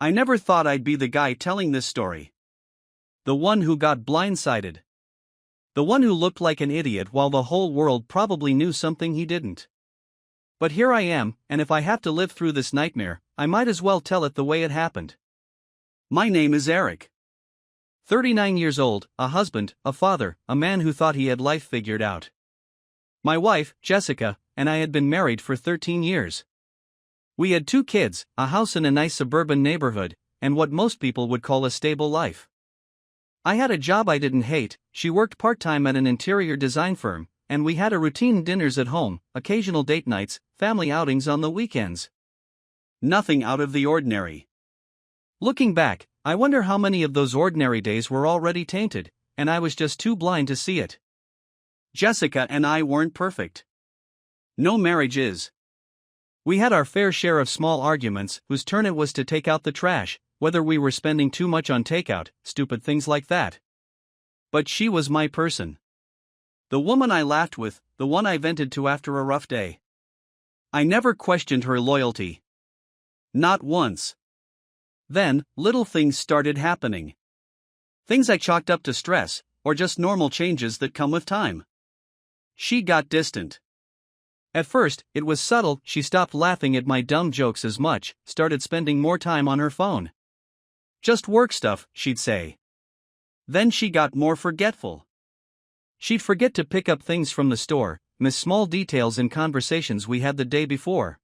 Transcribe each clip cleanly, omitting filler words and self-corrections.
I never thought I'd be the guy telling this story. The one who got blindsided. The one who looked like an idiot while the whole world probably knew something he didn't. But here I am, and if I have to live through this nightmare, I might as well tell it the way it happened. My name is Eric. 39 years old, a husband, a father, a man who thought he had life figured out. My wife, Jessica, and I had been married for 13 years. We had 2 kids, a house in a nice suburban neighborhood, and what most people would call a stable life. I had a job I didn't hate. She worked part-time at an interior design firm, and we had a routine dinners at home, occasional date nights, family outings on the weekends. Nothing out of the ordinary. Looking back, I wonder how many of those ordinary days were already tainted, and I was just too blind to see it. Jessica and I weren't perfect. No marriage is. We had our fair share of small arguments whose turn it was to take out the trash, whether we were spending too much on takeout, stupid things like that. But she was my person. The woman I laughed with, the one I vented to after a rough day. I never questioned her loyalty. Not once. Then, little things started happening. Things I chalked up to stress, or just normal changes that come with time. She got distant. At first, it was subtle. She stopped laughing at my dumb jokes as much, started spending more time on her phone. Just work stuff, she'd say. Then she got more forgetful. She'd forget to pick up things from the store, miss small details in conversations we had the day before.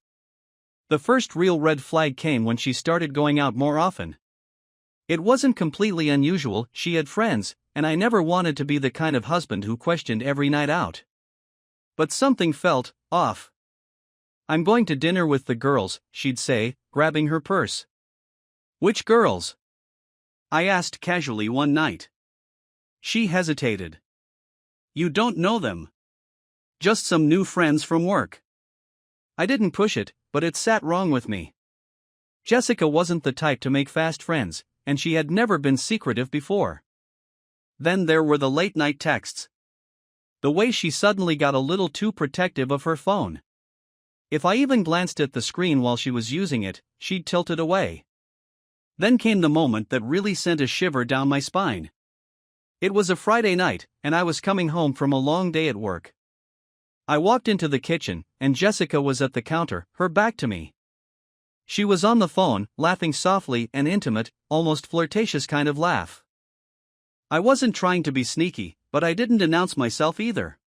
The first real red flag came when she started going out more often. It wasn't completely unusual. She had friends, and I never wanted to be the kind of husband who questioned every night out. But something felt off. I'm going to dinner with the girls, she'd say, grabbing her purse. Which girls? I asked casually one night. She hesitated. You don't know them. Just some new friends from work. I didn't push it, but it sat wrong with me. Jessica wasn't the type to make fast friends, and she had never been secretive before. Then there were the late-night texts. The way she suddenly got a little too protective of her phone. If I even glanced at the screen while she was using it, she'd tilt it away. Then came the moment that really sent a shiver down my spine. It was a Friday night, and I was coming home from a long day at work. I walked into the kitchen, and Jessica was at the counter, her back to me. She was on the phone, laughing softly and intimate, almost flirtatious kind of laugh. I wasn't trying to be sneaky, but I didn't announce myself either.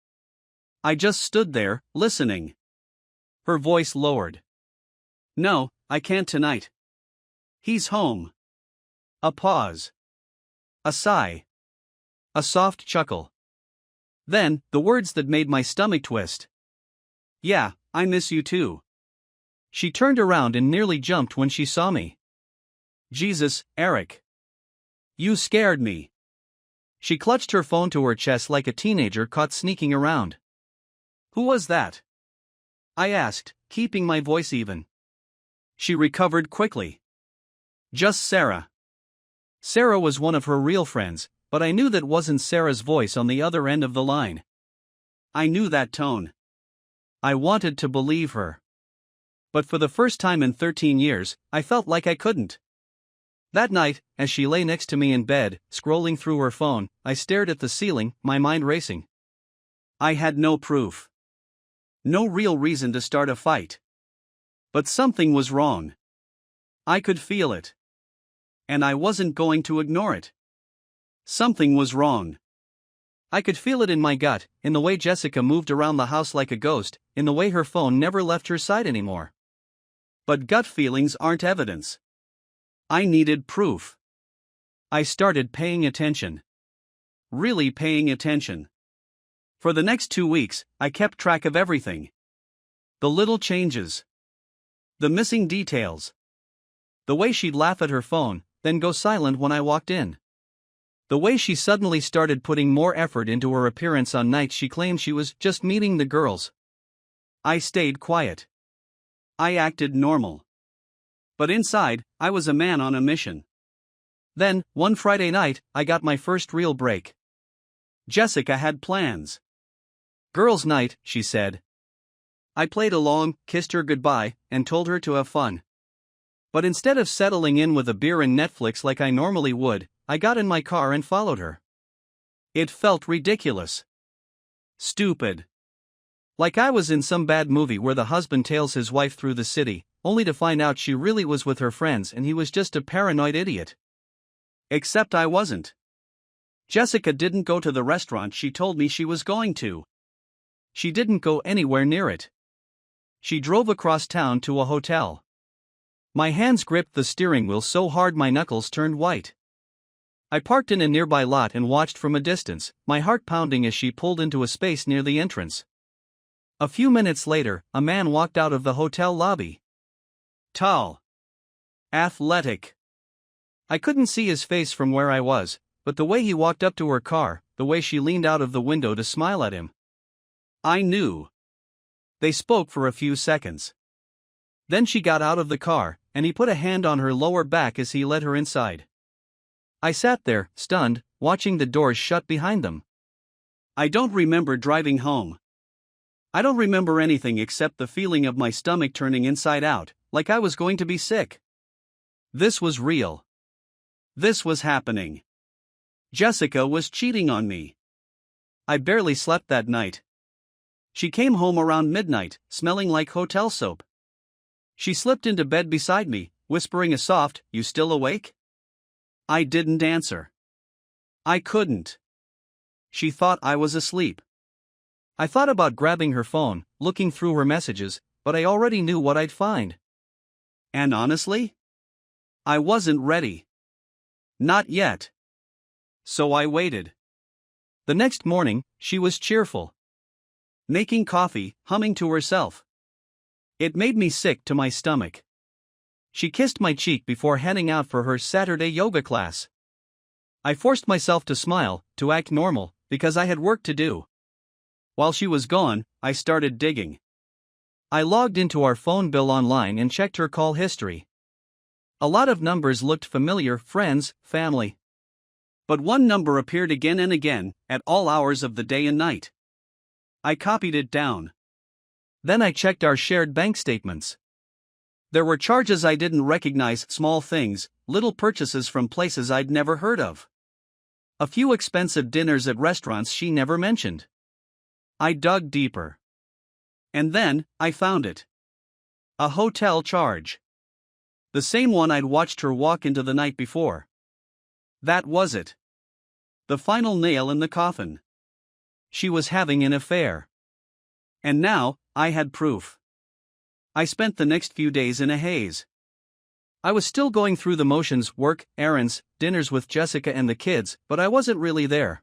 I just stood there, listening. Her voice lowered. No, I can't tonight. He's home. A pause. A sigh. A soft chuckle. Then, the words that made my stomach twist. Yeah, I miss you too. She turned around and nearly jumped when she saw me. Jesus, Eric. You scared me. She clutched her phone to her chest like a teenager caught sneaking around. Who was that? I asked, keeping my voice even. She recovered quickly. Just Sarah. Sarah was one of her real friends, but I knew that wasn't Sarah's voice on the other end of the line. I knew that tone. I wanted to believe her. But for the first time in 13 years, I felt like I couldn't. That night, as she lay next to me in bed, scrolling through her phone, I stared at the ceiling, my mind racing. I had no proof. No real reason to start a fight. But something was wrong. I could feel it. And I wasn't going to ignore it. Something was wrong. I could feel it in my gut, in the way Jessica moved around the house like a ghost, in the way her phone never left her side anymore. But gut feelings aren't evidence. I needed proof. I started paying attention. Really paying attention. For the next 2 weeks, I kept track of everything. The little changes. The missing details. The way she'd laugh at her phone, then go silent when I walked in. The way she suddenly started putting more effort into her appearance on nights she claimed she was just meeting the girls. I stayed quiet. I acted normal. But inside, I was a man on a mission. Then, one Friday night, I got my first real break. Jessica had plans. Girls' night, she said. I played along, kissed her goodbye, and told her to have fun. But instead of settling in with a beer and Netflix like I normally would, I got in my car and followed her. It felt ridiculous. Stupid. Like I was in some bad movie where the husband tails his wife through the city, only to find out she really was with her friends and he was just a paranoid idiot. Except I wasn't. Jessica didn't go to the restaurant she told me she was going to. She didn't go anywhere near it. She drove across town to a hotel. My hands gripped the steering wheel so hard my knuckles turned white. I parked in a nearby lot and watched from a distance, my heart pounding as she pulled into a space near the entrance. A few minutes later, a man walked out of the hotel lobby. Tall. Athletic. I couldn't see his face from where I was, but the way he walked up to her car, the way she leaned out of the window to smile at him. I knew. They spoke for a few seconds. Then she got out of the car, and he put a hand on her lower back as he led her inside. I sat there, stunned, watching the doors shut behind them. I don't remember driving home. I don't remember anything except the feeling of my stomach turning inside out, like I was going to be sick. This was real. This was happening. Jessica was cheating on me. I barely slept that night. She came home around midnight, smelling like hotel soap. She slipped into bed beside me, whispering a soft, "You still awake?" I didn't answer. I couldn't. She thought I was asleep. I thought about grabbing her phone, looking through her messages, but I already knew what I'd find. And honestly, I wasn't ready. Not yet. So I waited. The next morning, she was cheerful. Making coffee, humming to herself. It made me sick to my stomach. She kissed my cheek before heading out for her Saturday yoga class. I forced myself to smile, to act normal, because I had work to do. While she was gone, I started digging. I logged into our phone bill online and checked her call history. A lot of numbers looked familiar, friends, family. But one number appeared again and again, at all hours of the day and night. I copied it down. Then I checked our shared bank statements. There were charges I didn't recognize, small things, little purchases from places I'd never heard of. A few expensive dinners at restaurants she never mentioned. I dug deeper. And then, I found it. A hotel charge. The same one I'd watched her walk into the night before. That was it. The final nail in the coffin. She was having an affair. And now, I had proof. I spent the next few days in a haze. I was still going through the motions, work, errands, dinners with Jessica and the kids, but I wasn't really there.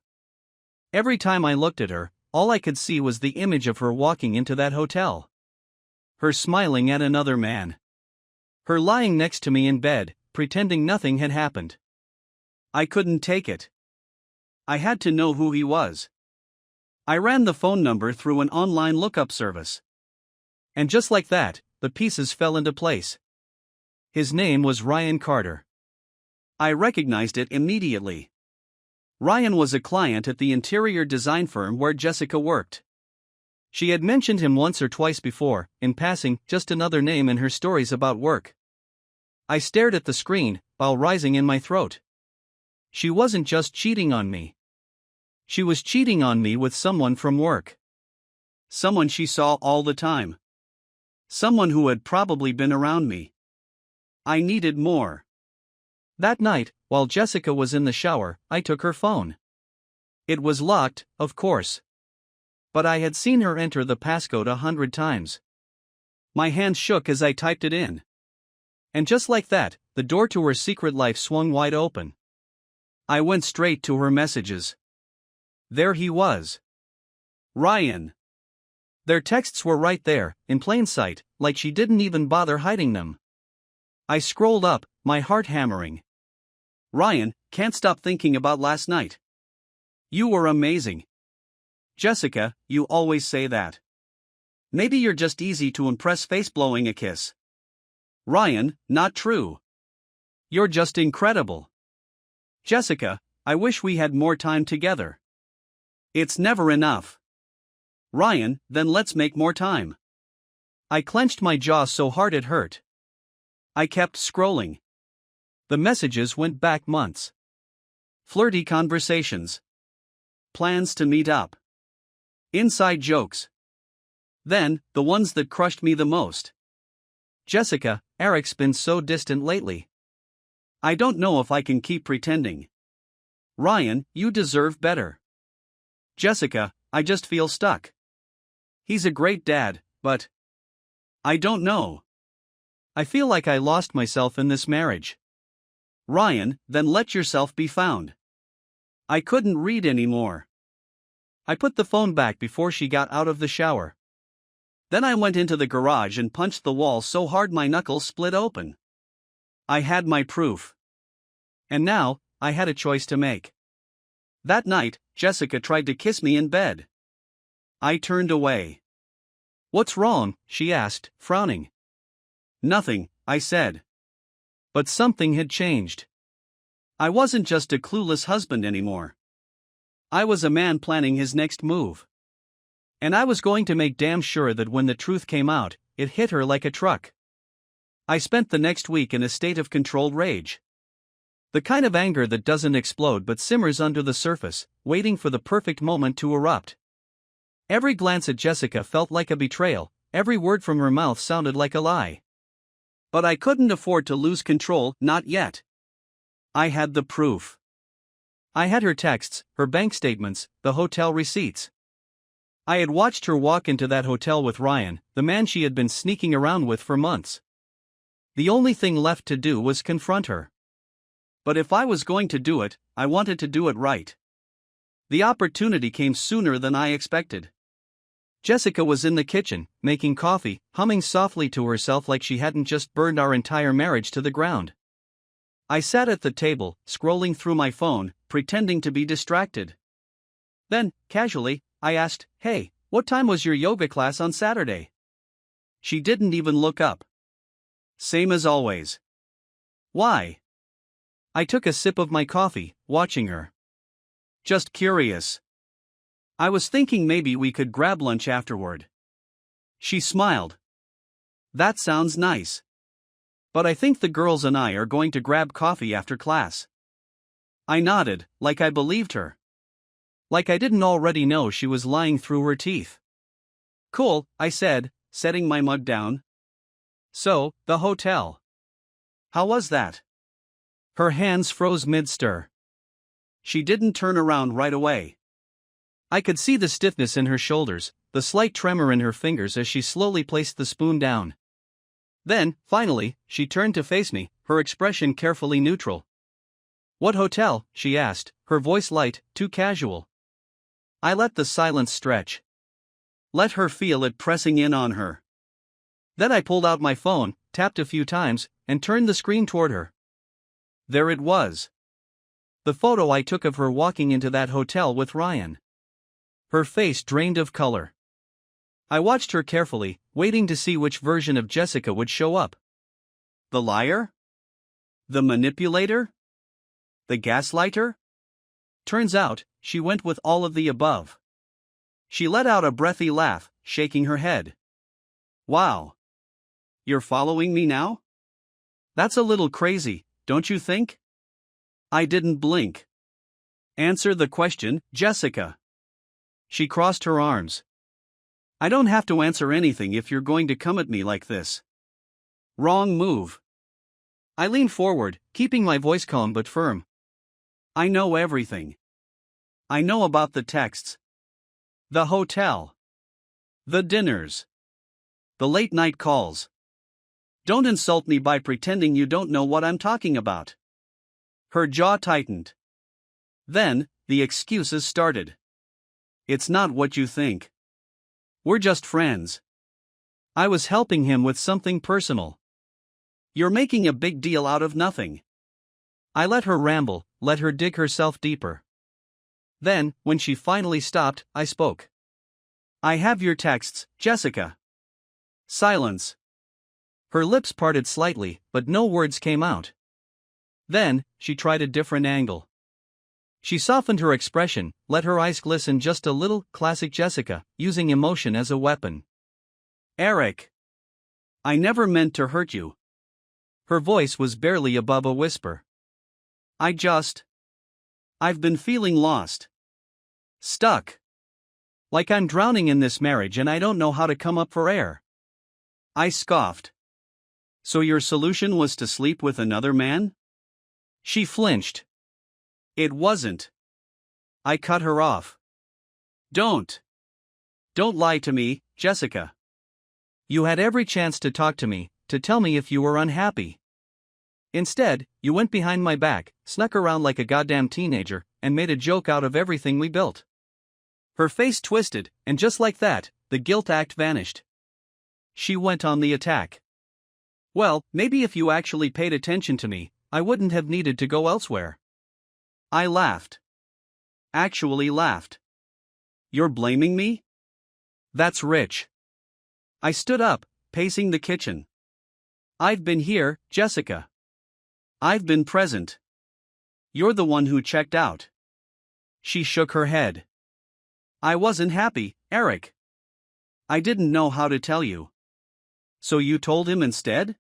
Every time I looked at her, all I could see was the image of her walking into that hotel. Her smiling at another man. Her lying next to me in bed, pretending nothing had happened. I couldn't take it. I had to know who he was. I ran the phone number through an online lookup service. And just like that, the pieces fell into place. His name was Ryan Carter. I recognized it immediately. Ryan was a client at the interior design firm where Jessica worked. She had mentioned him once or twice before, in passing, just another name in her stories about work. I stared at the screen, bile rising in my throat. She wasn't just cheating on me. She was cheating on me with someone from work. Someone she saw all the time. Someone who had probably been around me. I needed more. That night, while Jessica was in the shower, I took her phone. It was locked, of course. But I had seen her enter the passcode 100 times. My hand shook as I typed it in. And just like that, the door to her secret life swung wide open. I went straight to her messages. There he was. Ryan. Their texts were right there, in plain sight, like she didn't even bother hiding them. I scrolled up, my heart hammering. Ryan, can't stop thinking about last night. You were amazing. Jessica, you always say that. Maybe you're just easy to impress face blowing a kiss. Ryan, not true. You're just incredible. Jessica, I wish we had more time together. It's never enough. Ryan, then let's make more time. I clenched my jaw so hard it hurt. I kept scrolling. The messages went back months. Flirty conversations. Plans to meet up. Inside jokes. Then, the ones that crushed me the most. Jessica, Eric's been so distant lately. I don't know if I can keep pretending. Ryan, you deserve better. Jessica, I just feel stuck. He's a great dad, but I don't know. I feel like I lost myself in this marriage. Ryan, then let yourself be found. I couldn't read anymore. I put the phone back before she got out of the shower. Then I went into the garage and punched the wall so hard my knuckles split open. I had my proof. And now, I had a choice to make. That night, Jessica tried to kiss me in bed. I turned away. What's wrong? She asked, frowning. Nothing, I said. But something had changed. I wasn't just a clueless husband anymore. I was a man planning his next move. And I was going to make damn sure that when the truth came out, it hit her like a truck. I spent the next week in a state of controlled rage. The kind of anger that doesn't explode but simmers under the surface, waiting for the perfect moment to erupt. Every glance at Jessica felt like a betrayal, every word from her mouth sounded like a lie. But I couldn't afford to lose control, not yet. I had the proof. I had her texts, her bank statements, the hotel receipts. I had watched her walk into that hotel with Ryan, the man she had been sneaking around with for months. The only thing left to do was confront her. But if I was going to do it, I wanted to do it right. The opportunity came sooner than I expected. Jessica was in the kitchen, making coffee, humming softly to herself like she hadn't just burned our entire marriage to the ground. I sat at the table, scrolling through my phone, pretending to be distracted. Then, casually, I asked, "Hey, what time was your yoga class on Saturday?" She didn't even look up. Same as always. Why? I took a sip of my coffee, watching her. Just curious. I was thinking maybe we could grab lunch afterward. She smiled. That sounds nice. But I think the girls and I are going to grab coffee after class. I nodded, like I believed her. Like I didn't already know she was lying through her teeth. Cool, I said, setting my mug down. So, the hotel. How was that? Her hands froze mid-stir. She didn't turn around right away. I could see the stiffness in her shoulders, the slight tremor in her fingers as she slowly placed the spoon down. Then, finally, she turned to face me, her expression carefully neutral. What hotel? She asked, her voice light, too casual. I let the silence stretch. Let her feel it pressing in on her. Then I pulled out my phone, tapped a few times, and turned the screen toward her. There it was. The photo I took of her walking into that hotel with Ryan. Her face drained of color. I watched her carefully, waiting to see which version of Jessica would show up. The liar? The manipulator? The gaslighter? Turns out, she went with all of the above. She let out a breathy laugh, shaking her head. Wow. You're following me now? That's a little crazy, don't you think? I didn't blink. Answer the question, Jessica. She crossed her arms. I don't have to answer anything if you're going to come at me like this. Wrong move. I leaned forward, keeping my voice calm but firm. I know everything. I know about the texts. The hotel. The dinners. The late-night calls. Don't insult me by pretending you don't know what I'm talking about. Her jaw tightened. Then, the excuses started. It's not what you think. We're just friends. I was helping him with something personal. You're making a big deal out of nothing. I let her ramble, let her dig herself deeper. Then, when she finally stopped, I spoke. I have your texts, Jessica. Silence. Her lips parted slightly, but no words came out. Then, she tried a different angle. She softened her expression, let her eyes glisten just a little, classic Jessica, using emotion as a weapon. Eric. I never meant to hurt you. Her voice was barely above a whisper. I've been feeling lost. Stuck. Like I'm drowning in this marriage and I don't know how to come up for air. I scoffed. So your solution was to sleep with another man? She flinched. It wasn't. I cut her off. Don't lie to me, Jessica. You had every chance to talk to me, to tell me if you were unhappy. Instead, you went behind my back, snuck around like a goddamn teenager, and made a joke out of everything we built. Her face twisted, and just like that, the guilt act vanished. She went on the attack. Well, maybe if you actually paid attention to me, I wouldn't have needed to go elsewhere. I laughed. Actually laughed. You're blaming me? That's rich. I stood up, pacing the kitchen. I've been here, Jessica. I've been present. You're the one who checked out. She shook her head. I wasn't happy, Eric. I didn't know how to tell you. So you told him instead?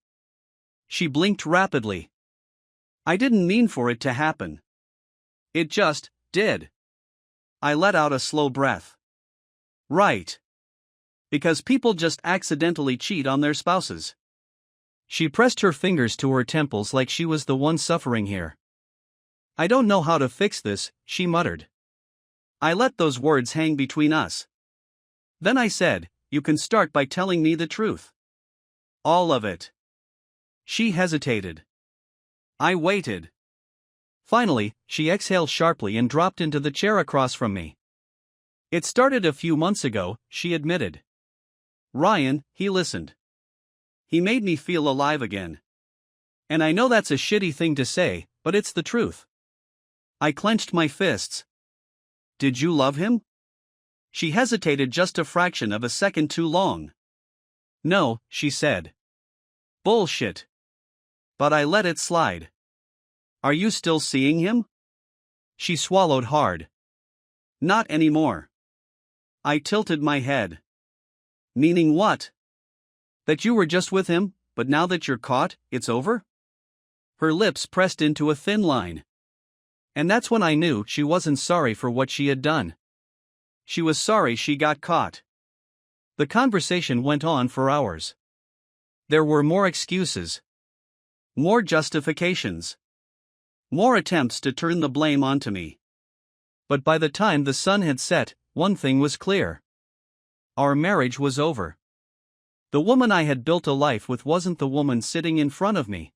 She blinked rapidly. I didn't mean for it to happen. It just did. I let out a slow breath. Right. Because people just accidentally cheat on their spouses. She pressed her fingers to her temples like she was the one suffering here. I don't know how to fix this, she muttered. I let those words hang between us. Then I said, you can start by telling me the truth. All of it. She hesitated. I waited. Finally, she exhaled sharply and dropped into the chair across from me. It started a few months ago, she admitted. Ryan, he listened. He made me feel alive again. And I know that's a shitty thing to say, but it's the truth. I clenched my fists. Did you love him? She hesitated just a fraction of a second too long. No, she said. Bullshit. But I let it slide. Are you still seeing him? She swallowed hard. Not anymore. I tilted my head. Meaning what? That you were just with him, but now that you're caught, it's over? Her lips pressed into a thin line. And that's when I knew she wasn't sorry for what she had done. She was sorry she got caught. The conversation went on for hours. There were more excuses. More justifications. More attempts to turn the blame onto me. But by the time the sun had set, one thing was clear. Our marriage was over. The woman I had built a life with wasn't the woman sitting in front of me.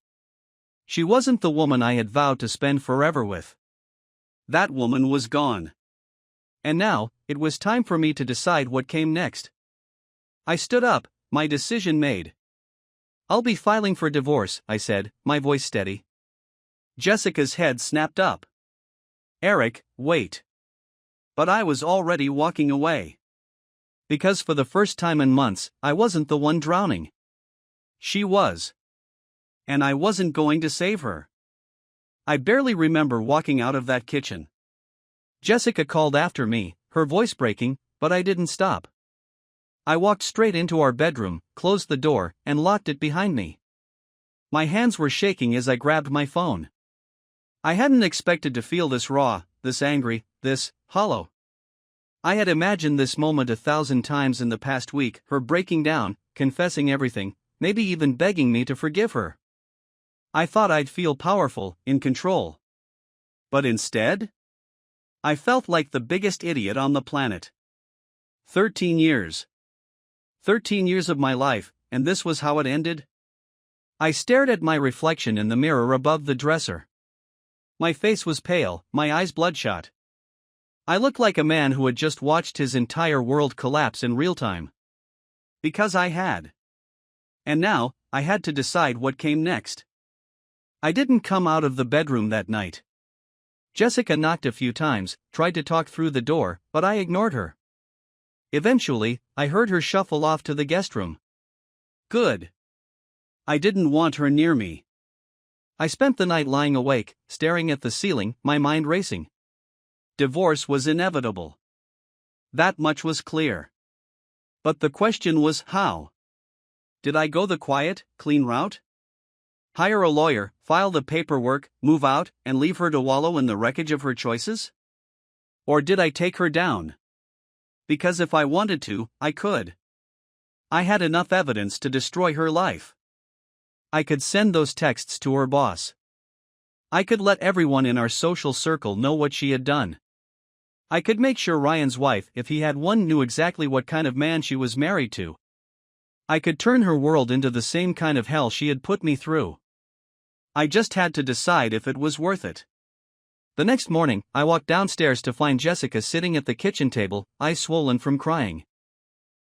She wasn't the woman I had vowed to spend forever with. That woman was gone. And now, it was time for me to decide what came next. I stood up, my decision made. I'll be filing for divorce, I said, my voice steady. Jessica's head snapped up. Eric, wait. But I was already walking away. Because for the first time in months, I wasn't the one drowning. She was. And I wasn't going to save her. I barely remember walking out of that kitchen. Jessica called after me, her voice breaking, but I didn't stop. I walked straight into our bedroom, closed the door, and locked it behind me. My hands were shaking as I grabbed my phone. I hadn't expected to feel this raw, this angry, this hollow. I had imagined this moment 1,000 times in the past week, her breaking down, confessing everything, maybe even begging me to forgive her. I thought I'd feel powerful, in control. But instead? I felt like the biggest idiot on the planet. 13 years. 13 years of my life, and this was how it ended? I stared at my reflection in the mirror above the dresser. My face was pale, my eyes bloodshot. I looked like a man who had just watched his entire world collapse in real time. Because I had. And now, I had to decide what came next. I didn't come out of the bedroom that night. Jessica knocked a few times, tried to talk through the door, but I ignored her. Eventually, I heard her shuffle off to the guest room. Good. I didn't want her near me. I spent the night lying awake, staring at the ceiling, my mind racing. Divorce was inevitable. That much was clear. But the question was how? Did I go the quiet, clean route? Hire a lawyer, file the paperwork, move out, and leave her to wallow in the wreckage of her choices? Or did I take her down? Because if I wanted to, I could. I had enough evidence to destroy her life. I could send those texts to her boss. I could let everyone in our social circle know what she had done. I could make sure Ryan's wife, if he had one, knew exactly what kind of man she was married to. I could turn her world into the same kind of hell she had put me through. I just had to decide if it was worth it. The next morning, I walked downstairs to find Jessica sitting at the kitchen table, eyes swollen from crying.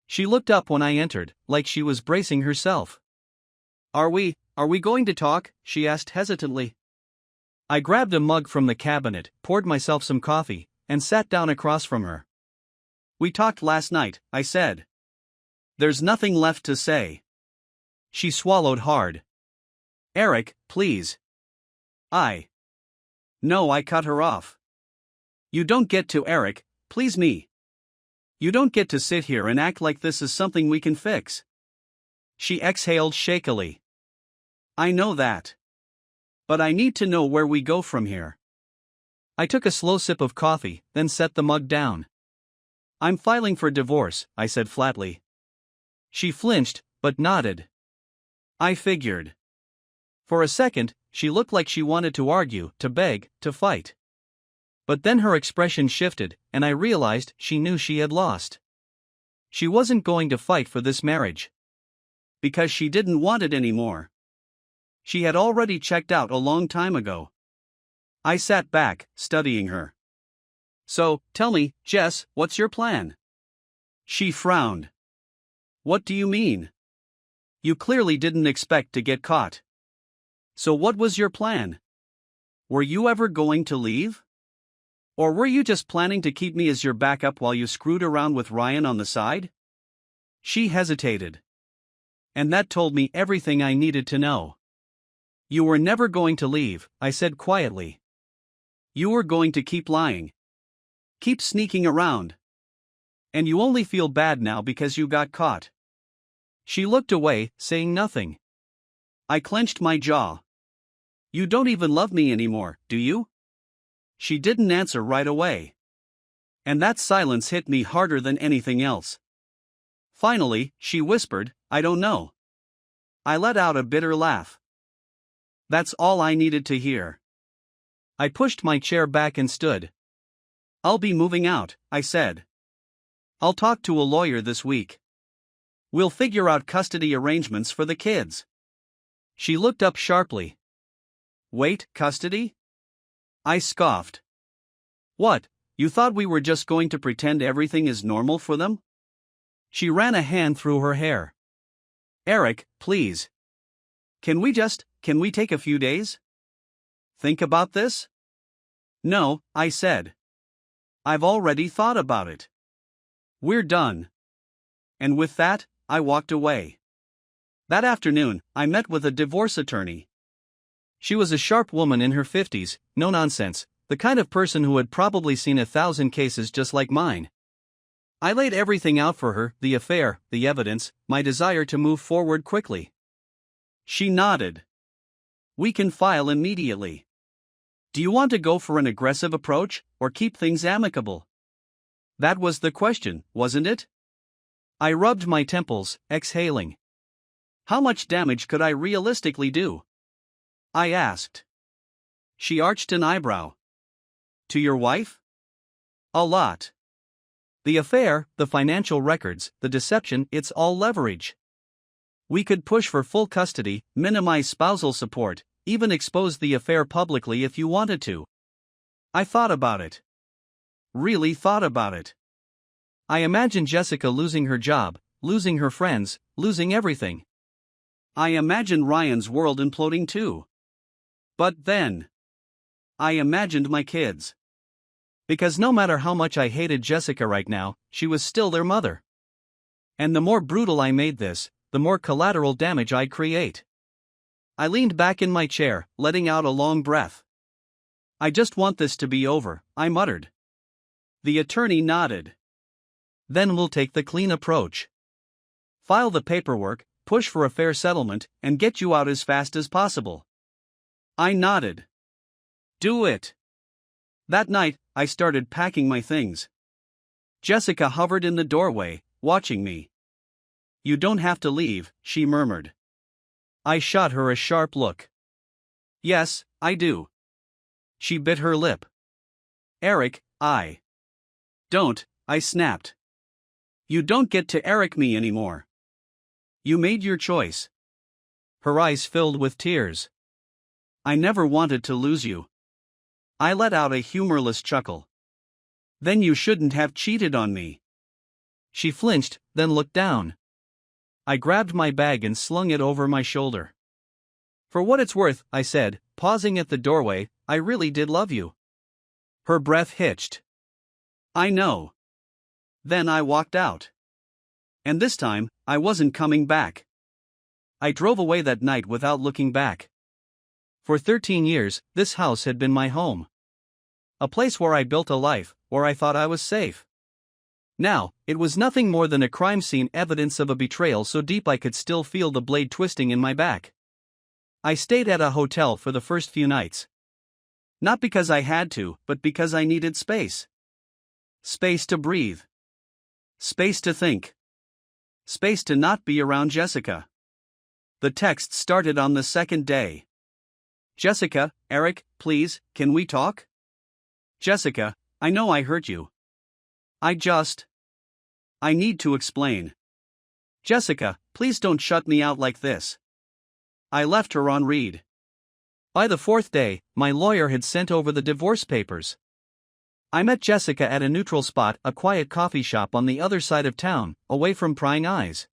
She looked up when I entered, like she was bracing herself. Are we going to talk?" she asked hesitantly. I grabbed a mug from the cabinet, poured myself some coffee, and sat down across from her. "We talked last night," I said. "There's nothing left to say." She swallowed hard. "Eric, please." No, I cut her off. "You don't get to, Eric, please me. You don't get to sit here and act like this is something we can fix." She exhaled shakily. "I know that. But I need to know where we go from here." I took a slow sip of coffee, then set the mug down. "I'm filing for divorce," I said flatly. She flinched, but nodded. I figured. For a second, she looked like she wanted to argue, to beg, to fight. But then her expression shifted, and I realized she knew she had lost. She wasn't going to fight for this marriage. Because she didn't want it anymore. She had already checked out a long time ago. I sat back, studying her. "So, tell me, Jess, what's your plan?" She frowned. "What do you mean? You clearly didn't expect to get caught. So what was your plan? Were you ever going to leave? Or were you just planning to keep me as your backup while you screwed around with Ryan on the side?" She hesitated. And that told me everything I needed to know. "You were never going to leave," I said quietly. "You were going to keep lying. Keep sneaking around. And you only feel bad now because you got caught." She looked away, saying nothing. I clenched my jaw. "You don't even love me anymore, do you?" She didn't answer right away. And that silence hit me harder than anything else. Finally, she whispered, "I don't know." I let out a bitter laugh. That's all I needed to hear. I pushed my chair back and stood. "I'll be moving out," I said. "I'll talk to a lawyer this week. We'll figure out custody arrangements for the kids." She looked up sharply. "Wait, custody?" I scoffed. "What, you thought we were just going to pretend everything is normal for them?" She ran a hand through her hair. "Eric, please. Can we take a few days? Think about this?" "No," I said. "I've already thought about it. We're done." And with that, I walked away. That afternoon, I met with a divorce attorney. She was a sharp woman in her 50s, no nonsense, the kind of person who had probably seen 1,000 cases just like mine. I laid everything out for her, the affair, the evidence, my desire to move forward quickly. She nodded. "We can file immediately. Do you want to go for an aggressive approach, or keep things amicable?" That was the question, wasn't it? I rubbed my temples, exhaling. How much damage could I realistically do? I asked. She arched an eyebrow. "To your wife?" "A lot. The affair, the financial records, the deception, it's all leverage. We could push for full custody, minimize spousal support, even expose the affair publicly if you wanted to." I thought about it. Really thought about it. I imagined Jessica losing her job, losing her friends, losing everything. I imagined Ryan's world imploding too. But then, I imagined my kids. Because no matter how much I hated Jessica right now, she was still their mother. And the more brutal I made this, the more collateral damage I'd create. I leaned back in my chair, letting out a long breath. "I just want this to be over," I muttered. The attorney nodded. "Then we'll take the clean approach. File the paperwork, push for a fair settlement, and get you out as fast as possible. I nodded. Do it. That night, I started packing my things. Jessica hovered in the doorway, watching me. You don't have to leave, she murmured. I shot her a sharp look. Yes, I do. She bit her lip. Eric, I don't, I snapped. You don't get to Eric me anymore. You made your choice. Her eyes filled with tears. I never wanted to lose you. I let out a humorless chuckle. Then you shouldn't have cheated on me. She flinched, then looked down. I grabbed my bag and slung it over my shoulder. For what it's worth, I said, pausing at the doorway, I really did love you. Her breath hitched. I know. Then I walked out. And this time, I wasn't coming back. I drove away that night without looking back. For 13 years, this house had been my home. A place where I built a life, where I thought I was safe. Now, it was nothing more than a crime scene, evidence of a betrayal so deep I could still feel the blade twisting in my back. I stayed at a hotel for the first few nights. Not because I had to, but because I needed space. Space to breathe. Space to think. Space to not be around Jessica. The text started on the second day. Jessica, Eric, please, can we talk? Jessica, I know I hurt you. I need to explain. Jessica, please don't shut me out like this. I left her on read. By the fourth day, my lawyer had sent over the divorce papers. I met Jessica at a neutral spot, a quiet coffee shop on the other side of town, away from prying eyes.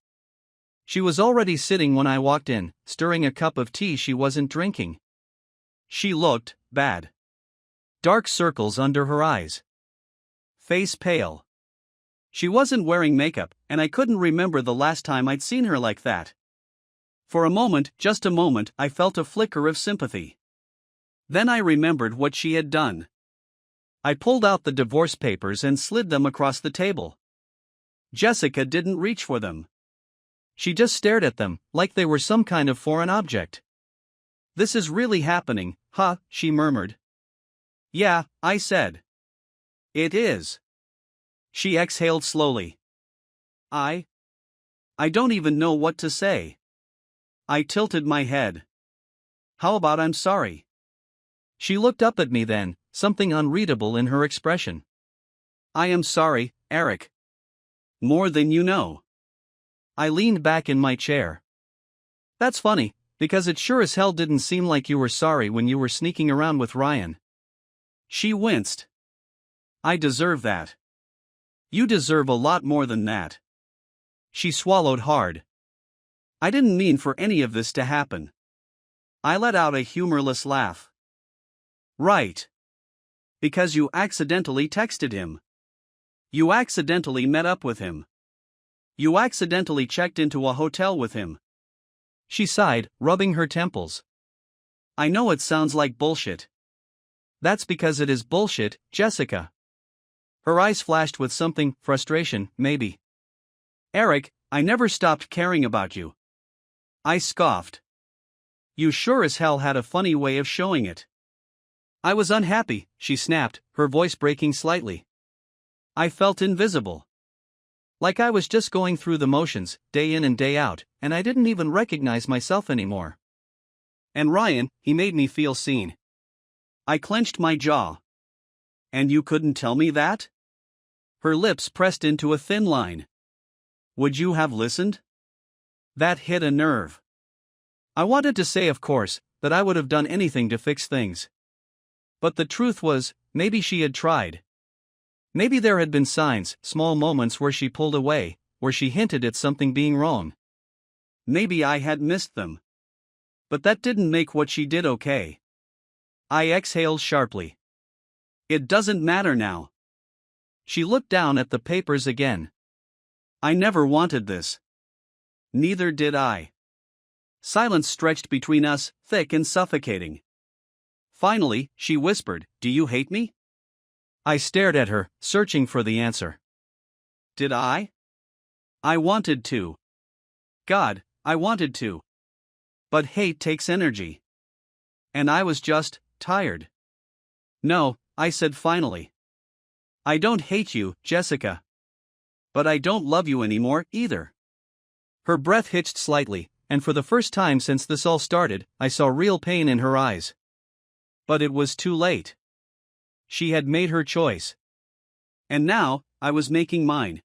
She was already sitting when I walked in, stirring a cup of tea she wasn't drinking. She looked bad. Dark circles under her eyes. Face pale. She wasn't wearing makeup, and I couldn't remember the last time I'd seen her like that. For a moment, just a moment, I felt a flicker of sympathy. Then I remembered what she had done. I pulled out the divorce papers and slid them across the table. Jessica didn't reach for them. She just stared at them, like they were some kind of foreign object. This is really happening, huh? She murmured. Yeah, I said. It is. She exhaled slowly. I don't even know what to say. I tilted my head. How about I'm sorry? She looked up at me then, something unreadable in her expression. I am sorry, Eric. More than you know. I leaned back in my chair. That's funny, because it sure as hell didn't seem like you were sorry when you were sneaking around with Ryan. She winced. I deserve that. You deserve a lot more than that. She swallowed hard. I didn't mean for any of this to happen. I let out a humorless laugh. Right. Because you accidentally texted him. You accidentally met up with him. You accidentally checked into a hotel with him. She sighed, rubbing her temples. I know it sounds like bullshit. That's because it is bullshit, Jessica. Her eyes flashed with something, frustration, maybe. Eric, I never stopped caring about you. I scoffed. You sure as hell had a funny way of showing it. I was unhappy, she snapped, her voice breaking slightly. I felt invisible. Like I was just going through the motions, day in and day out, and I didn't even recognize myself anymore. And Ryan, he made me feel seen. I clenched my jaw. And you couldn't tell me that? Her lips pressed into a thin line. Would you have listened? That hit a nerve. I wanted to say, of course, that I would have done anything to fix things. But the truth was, maybe she had tried. Maybe there had been signs, small moments where she pulled away, where she hinted at something being wrong. Maybe I had missed them. But that didn't make what she did okay. I exhaled sharply. It doesn't matter now. She looked down at the papers again. I never wanted this. Neither did I. Silence stretched between us, thick and suffocating. Finally, she whispered, "Do you hate me?" I stared at her, searching for the answer. Did I? I wanted to. God, I wanted to. But hate takes energy. And I was just tired. No, I said finally. I don't hate you, Jessica. But I don't love you anymore, either. Her breath hitched slightly, and for the first time since this all started, I saw real pain in her eyes. But it was too late. She had made her choice. And now, I was making mine.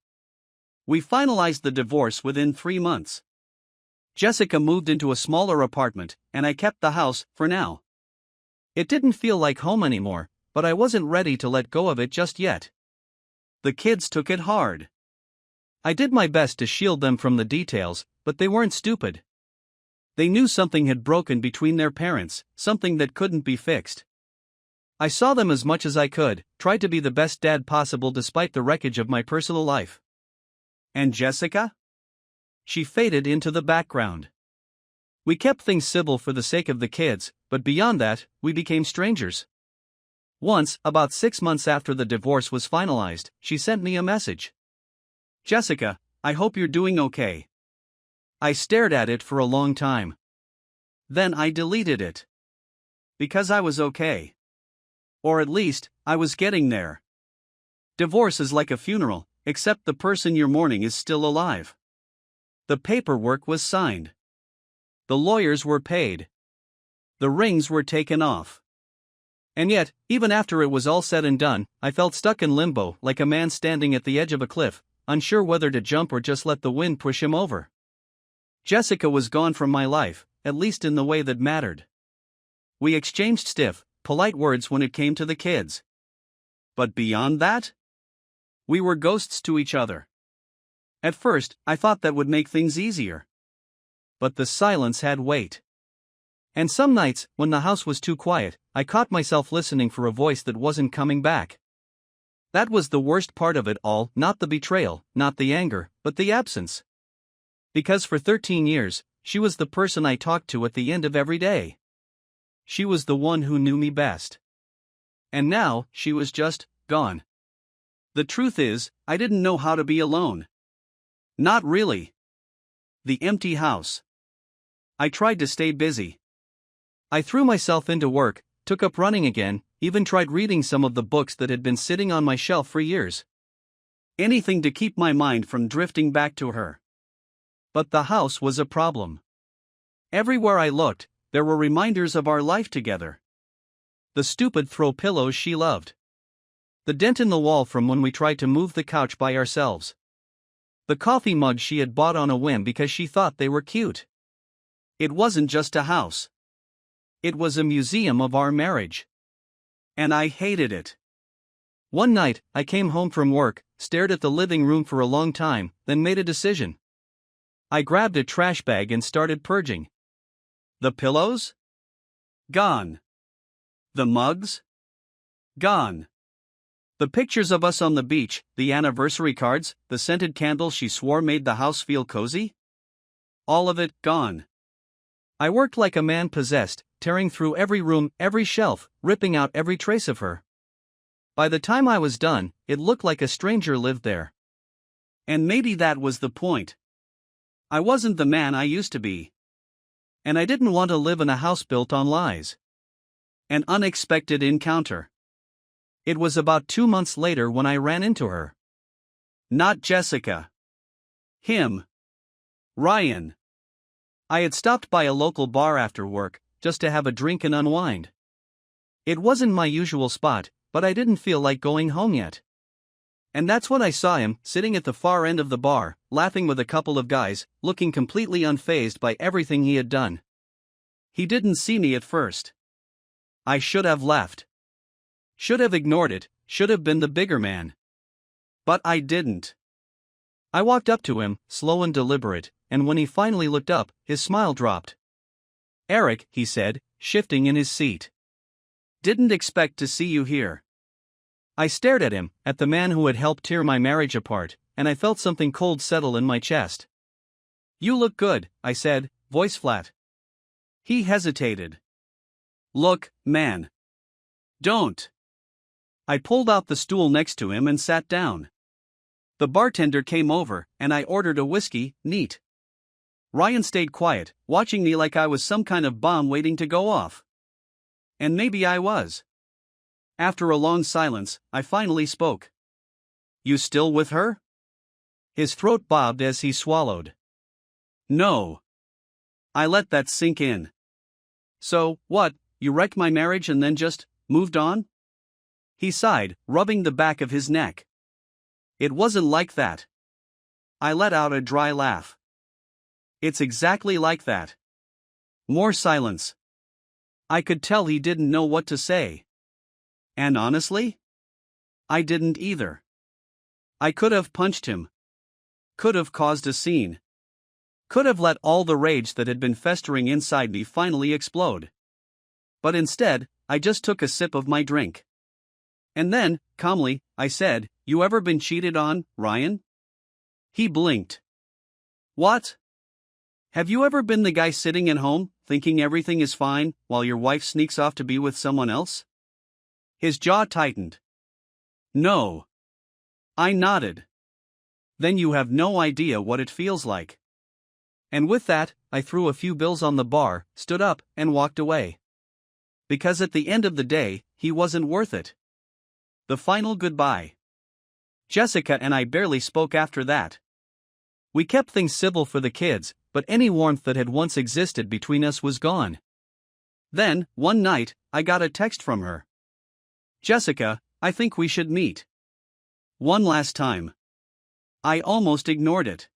We finalized the divorce within 3 months. Jessica moved into a smaller apartment, and I kept the house, for now. It didn't feel like home anymore, but I wasn't ready to let go of it just yet. The kids took it hard. I did my best to shield them from the details, but they weren't stupid. They knew something had broken between their parents, something that couldn't be fixed. I saw them as much as I could, tried to be the best dad possible despite the wreckage of my personal life. And Jessica? She faded into the background. We kept things civil for the sake of the kids, but beyond that, we became strangers. Once, about 6 months after the divorce was finalized, she sent me a message. Jessica, I hope you're doing okay. I stared at it for a long time. Then I deleted it. Because I was okay. Or at least, I was getting there. Divorce is like a funeral, except the person you're mourning is still alive. The paperwork was signed. The lawyers were paid. The rings were taken off. And yet, even after it was all said and done, I felt stuck in limbo, like a man standing at the edge of a cliff, unsure whether to jump or just let the wind push him over. Jessica was gone from my life, at least in the way that mattered. We exchanged stiff, polite words when it came to the kids. But beyond that? We were ghosts to each other. At first, I thought that would make things easier. But the silence had weight. And some nights, when the house was too quiet, I caught myself listening for a voice that wasn't coming back. That was the worst part of it all, not the betrayal, not the anger, but the absence. Because for 13 years, she was the person I talked to at the end of every day. She was the one who knew me best. And now, she was just gone. The truth is, I didn't know how to be alone. Not really. The empty house. I tried to stay busy. I threw myself into work, took up running again, even tried reading some of the books that had been sitting on my shelf for years. Anything to keep my mind from drifting back to her. But the house was a problem. Everywhere I looked, there were reminders of our life together. The stupid throw pillows she loved. The dent in the wall from when we tried to move the couch by ourselves. The coffee mug she had bought on a whim because she thought they were cute. It wasn't just a house. It was a museum of our marriage. And I hated it. One night, I came home from work, stared at the living room for a long time, then made a decision. I grabbed a trash bag and started purging. The pillows? Gone. The mugs? Gone. The pictures of us on the beach, the anniversary cards, the scented candles she swore made the house feel cozy? All of it gone. I worked like a man possessed, tearing through every room, every shelf, ripping out every trace of her. By the time I was done, it looked like a stranger lived there. And maybe that was the point. I wasn't the man I used to be. And I didn't want to live in a house built on lies. An unexpected encounter. It was about 2 months later when I ran into her. Not Jessica. Him. Ryan. I had stopped by a local bar after work, just to have a drink and unwind. It wasn't my usual spot, but I didn't feel like going home yet. And that's when I saw him, sitting at the far end of the bar, laughing with a couple of guys, looking completely unfazed by everything he had done. He didn't see me at first. I should have left. Should have ignored it, should have been the bigger man. But I didn't. I walked up to him, slow and deliberate, and when he finally looked up, his smile dropped. "Eric," he said, shifting in his seat. "Didn't expect to see you here." I stared at him, at the man who had helped tear my marriage apart, and I felt something cold settle in my chest. "You look good," I said, voice flat. He hesitated. "Look, man. Don't." I pulled out the stool next to him and sat down. The bartender came over, and I ordered a whiskey, neat. Ryan stayed quiet, watching me like I was some kind of bomb waiting to go off. And maybe I was. After a long silence, I finally spoke. You still with her? His throat bobbed as he swallowed. No. I let that sink in. So, what, you wrecked my marriage and then just moved on? He sighed, rubbing the back of his neck. It wasn't like that. I let out a dry laugh. It's exactly like that. More silence. I could tell he didn't know what to say. And honestly? I didn't either. I could have punched him. Could have caused a scene. Could have let all the rage that had been festering inside me finally explode. But instead, I just took a sip of my drink. And then, calmly, I said, "You ever been cheated on, Ryan?" He blinked. What? Have you ever been the guy sitting at home, thinking everything is fine, while your wife sneaks off to be with someone else? His jaw tightened. No. I nodded. Then you have no idea what it feels like. And with that, I threw a few bills on the bar, stood up, and walked away. Because at the end of the day, he wasn't worth it. The final goodbye. Jessica and I barely spoke after that. We kept things civil for the kids, but any warmth that had once existed between us was gone. Then, one night, I got a text from her. "Jessica, I think we should meet. One last time." I almost ignored it.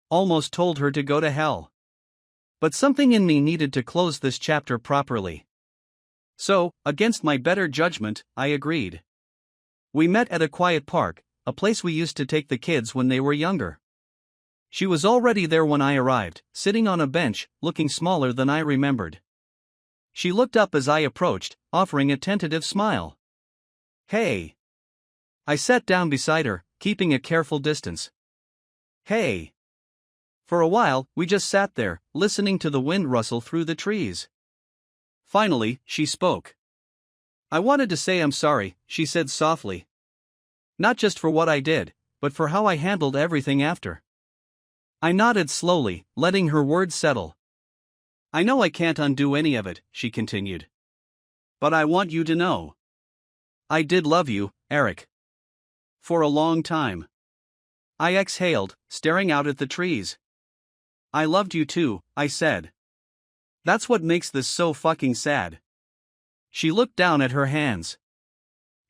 Almost told her to go to hell. But something in me needed to close this chapter properly. So, against my better judgment, I agreed. We met at a quiet park, a place we used to take the kids when they were younger. She was already there when I arrived, sitting on a bench, looking smaller than I remembered. She looked up as I approached, offering a tentative smile. "Hey." I sat down beside her, keeping a careful distance. "Hey." For a while, we just sat there, listening to the wind rustle through the trees. Finally, she spoke. "I wanted to say I'm sorry," she said softly. "Not just for what I did, but for how I handled everything after." I nodded slowly, letting her words settle. "I know I can't undo any of it," she continued. "But I want you to know. I did love you, Eric. For a long time." I exhaled, staring out at the trees. "I loved you too," I said. "That's what makes this so fucking sad." She looked down at her hands.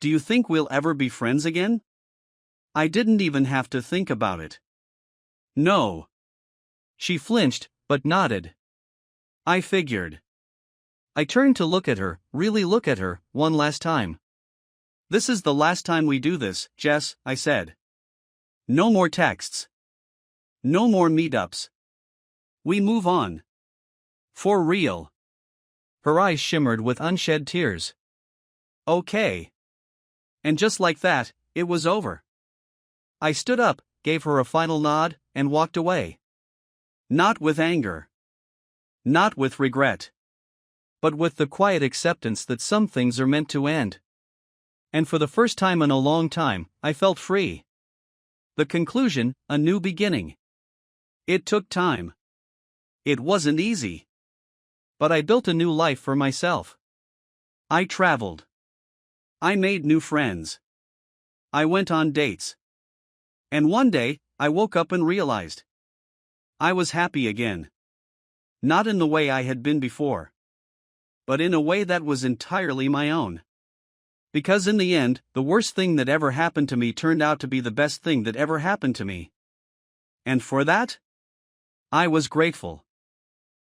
"Do you think we'll ever be friends again?" I didn't even have to think about it. "No." She flinched, but nodded. I figured. I turned to look at her, really look at her, one last time. "This is the last time we do this, Jess," I said. "No more texts. No more meetups. We move on. For real." Her eyes shimmered with unshed tears. "Okay." And just like that, it was over. I stood up, gave her a final nod, and walked away. Not with anger. Not with regret. But with the quiet acceptance that some things are meant to end. And for the first time in a long time, I felt free. The conclusion, a new beginning. It took time. It wasn't easy. But I built a new life for myself. I traveled. I made new friends. I went on dates. And one day, I woke up and realized I was happy again. Not in the way I had been before, but in a way that was entirely my own. Because in the end, the worst thing that ever happened to me turned out to be the best thing that ever happened to me. And for that, I was grateful.